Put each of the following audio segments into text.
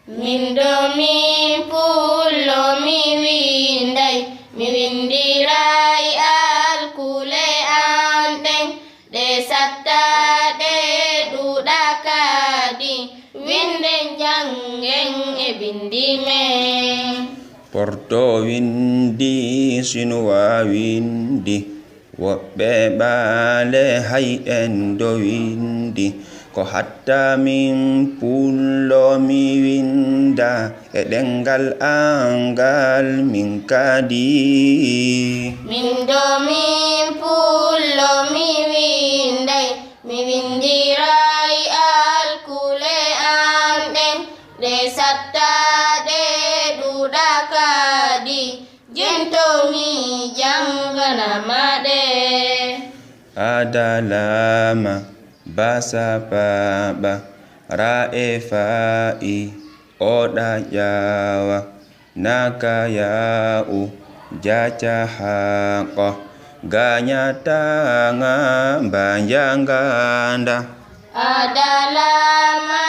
min do min pullo mi winday mi windiray alkule an ɗen ɗe sattaɗe ɗuɗa kadi winden jangen e bindi men porto windi sinuwa windi woɓɓe ɓaale hay en do windi ko hatta min pullo mi winda e ɗengal angal min kadi min do min pullo mi winday mi windiray alkule an ɗen ɗe sattaɗe ɗuɗa kadi jento mi janganamaɗe adalama basa baba ra'e fa'i oɗa ƴawa naka ya'u jaca haqa ganyatanga banjanganda adalama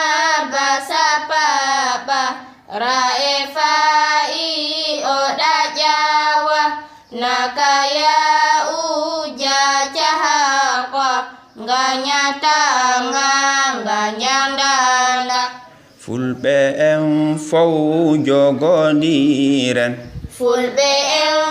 basa baba ra'e fa'i oɗa ƴawa naka ya'u jaca haqa ganyatanga ganyandanda fulɓe en fow jogodiren fulɓe en